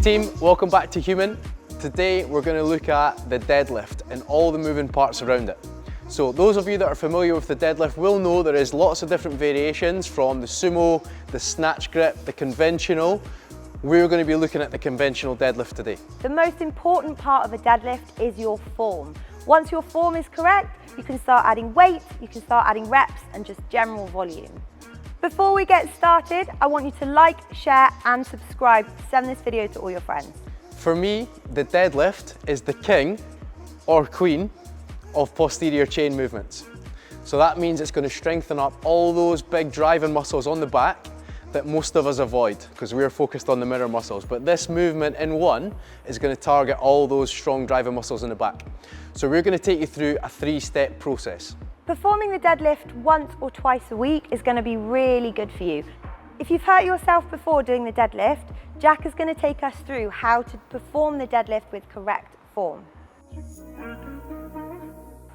Team, welcome back to Human. Today we're going to look at the deadlift and all the moving parts around it. So those of you that are familiar with the deadlift will know there is lots of different variations, from the sumo, the snatch grip, the conventional. We're going to be looking at the conventional deadlift today. The most important part of a deadlift is your form. Once your form is correct, you can start adding weight, you can start adding reps and just general volume. Before we get started, I want you to like, share and subscribe. Send this video to all your friends. For me, the deadlift is the king or queen of posterior chain movements. So that means it's going to strengthen up all those big driving muscles on the back that most of us avoid because we're focused on the mirror muscles. But this movement in one is going to target all those strong driving muscles in the back. So we're going to take you through a 3-step process. Performing the deadlift once or twice a week is going to be really good for you. If you've hurt yourself before doing the deadlift, Jack is going to take us through how to perform the deadlift with correct form.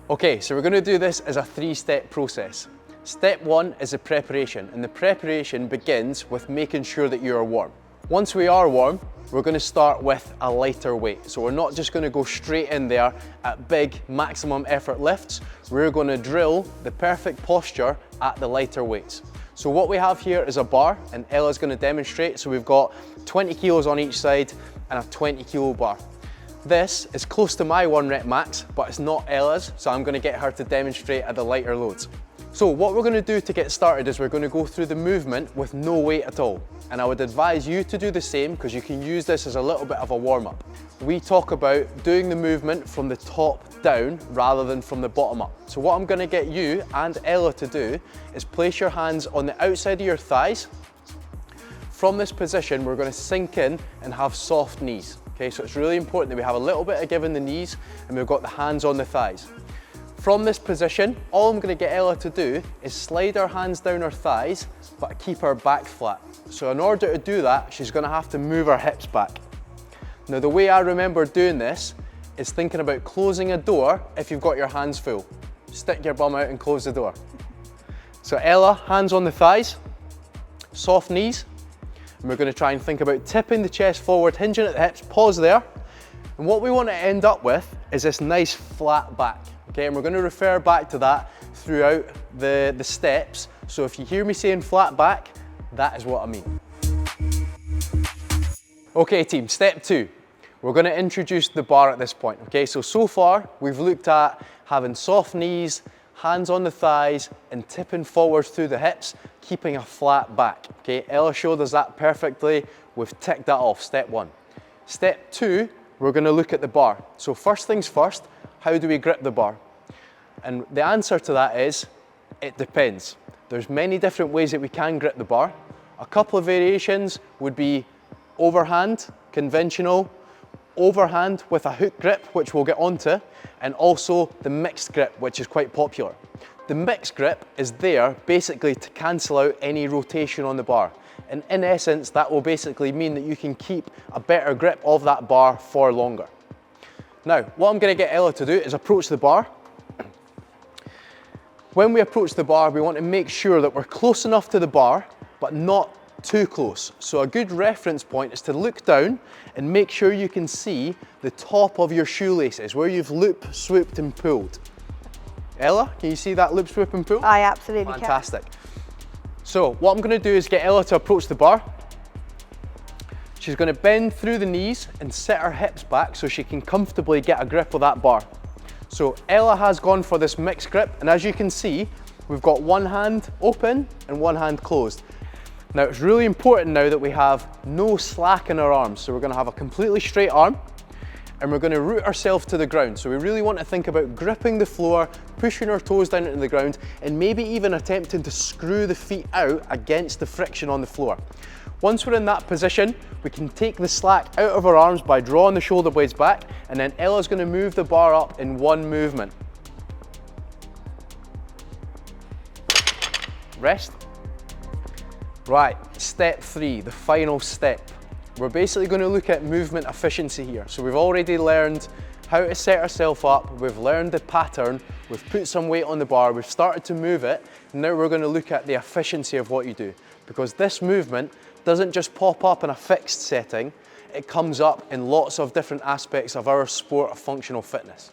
Okay, so we're going to do this as a 3-step process. Step 1 is the preparation, and the preparation begins with making sure that you are warm. Once we are warm, we're going to start with a lighter weight. So we're not just going to go straight in there at big maximum effort lifts. We're going to drill the perfect posture at the lighter weights. So what we have here is a bar, and Ella's going to demonstrate. So we've got 20 kilos on each side and a 20 kilo bar. This is close to my 1 rep max, but it's not Ella's, so I'm going to get her to demonstrate at the lighter loads. So what we're going to do to get started is we're going to go through the movement with no weight at all. And I would advise you to do the same because you can use this as a little bit of a warm-up. We talk about doing the movement from the top down rather than from the bottom up. So what I'm going to get you and Ella to do is place your hands on the outside of your thighs. From this position, we're going to sink in and have soft knees. Okay, so it's really important that we have a little bit of give in the knees and we've got the hands on the thighs. From this position, all I'm going to get Ella to do is slide her hands down her thighs, but keep her back flat. So in order to do that, she's going to have to move her hips back. Now the way I remember doing this is thinking about closing a door if you've got your hands full. Stick your bum out and close the door. So Ella, hands on the thighs, soft knees, and we're going to try and think about tipping the chest forward, hinging at the hips, pause there. And what we want to end up with is this nice flat back. Okay, and we're going to refer back to that throughout the steps. So if you hear me saying flat back, that is what I mean. Okay team, step 2. We're going to introduce the bar at this point. Okay, so far we've looked at having soft knees, hands on the thighs, and tipping forward through the hips, keeping a flat back. Okay, Ella showed us that perfectly. We've ticked that off, step 1. Step 2, we're going to look at the bar. So first things first, how do we grip the bar? And the answer to that is, it depends. There's many different ways that we can grip the bar. A couple of variations would be overhand, conventional, overhand with a hook grip, which we'll get onto, and also the mixed grip, which is quite popular. The mixed grip is there basically to cancel out any rotation on the bar. And in essence, that will basically mean that you can keep a better grip of that bar for longer. Now, what I'm going to get Ella to do is approach the bar. When we approach the bar, we want to make sure that we're close enough to the bar, but not too close. So a good reference point is to look down and make sure you can see the top of your shoelaces, where you've loop, swooped and pulled. Ella, can you see that loop, swoop and pull? I absolutely can. Fantastic. So what I'm going to do is get Ella to approach the bar. She's going to bend through the knees and set her hips back so she can comfortably get a grip of that bar. So Ella has gone for this mixed grip, and as you can see, we've got one hand open and one hand closed. Now it's really important now that we have no slack in our arms. So we're going to have a completely straight arm and we're going to root ourselves to the ground. So we really want to think about gripping the floor, pushing our toes down into the ground, and maybe even attempting to screw the feet out against the friction on the floor. Once we're in that position, we can take the slack out of our arms by drawing the shoulder blades back, and then Ella's going to move the bar up in one movement. Rest. Right, step 3, the final step. We're basically going to look at movement efficiency here. So we've already learned how to set ourselves up, we've learned the pattern, we've put some weight on the bar, we've started to move it, and now we're going to look at the efficiency of what you do. Because this movement doesn't just pop up in a fixed setting, it comes up in lots of different aspects of our sport of functional fitness.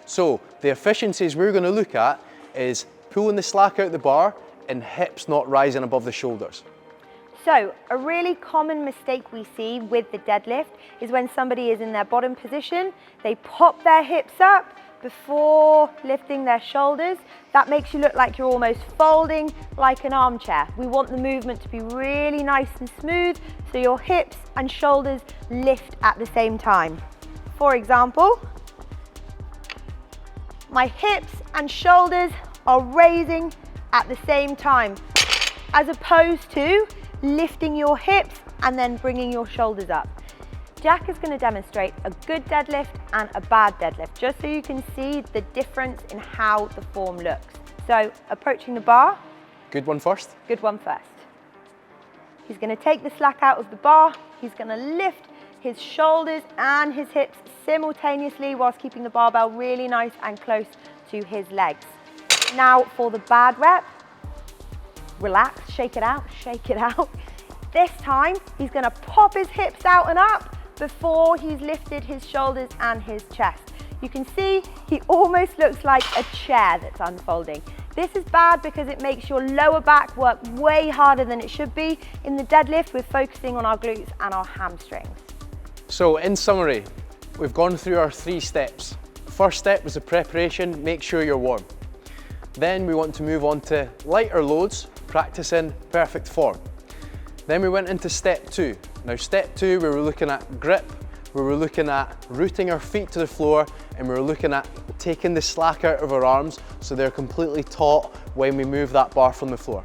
So the efficiencies we're going to look at is pulling the slack out the bar and hips not rising above the shoulders. So a really common mistake we see with the deadlift is when somebody is in their bottom position, they pop their hips up before lifting their shoulders. That makes you look like you're almost folding like an armchair. We want the movement to be really nice and smooth so your hips and shoulders lift at the same time. For example, my hips and shoulders are raising at the same time, as opposed to lifting your hips and then bringing your shoulders up. Jack is going to demonstrate a good deadlift and a bad deadlift, just so you can see the difference in how the form looks. So approaching the bar. Good one first. Good one first. He's going to take the slack out of the bar. He's going to lift his shoulders and his hips simultaneously whilst keeping the barbell really nice and close to his legs. Now for the bad rep, relax, shake it out, shake it out. This time, he's gonna pop his hips out and up before he's lifted his shoulders and his chest. You can see he almost looks like a chair that's unfolding. This is bad because it makes your lower back work way harder than it should be. In the deadlift, we're focusing on our glutes and our hamstrings. So in summary, we've gone through our 3 steps. First step was the preparation, make sure you're warm. Then we want to move on to lighter loads, practicing perfect form. Then we went into step 2. Now step 2, we were looking at grip, we were looking at rooting our feet to the floor, and we were looking at taking the slack out of our arms so they're completely taut when we move that bar from the floor.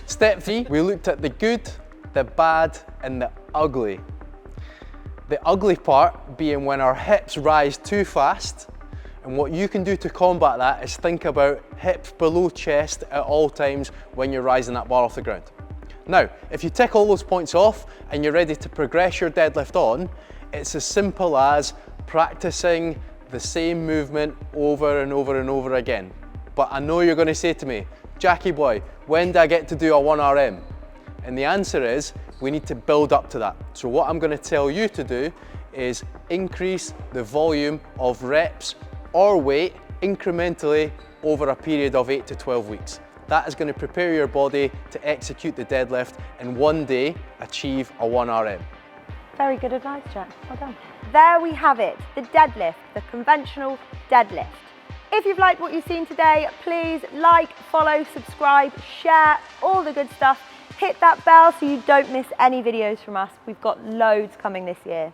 Step 3, we looked at the good, the bad, and the ugly. The ugly part being when our hips rise too fast, and what you can do to combat that is think about hip below chest at all times when you're rising that bar off the ground. Now, if you tick all those points off and you're ready to progress your deadlift on, it's as simple as practicing the same movement over and over and over again. But I know you're going to say to me, Jackie boy, when do I get to do a 1RM? And the answer is, we need to build up to that. So what I'm going to tell you to do is increase the volume of reps or weight incrementally over a period of 8 to 12 weeks. That is going to prepare your body to execute the deadlift and one day achieve a 1RM. Very good advice, Jack. Well done. There we have it, the deadlift, the conventional deadlift. If you've liked what you've seen today, please like, follow, subscribe, share, all the good stuff. Hit that bell so you don't miss any videos from us. We've got loads coming this year.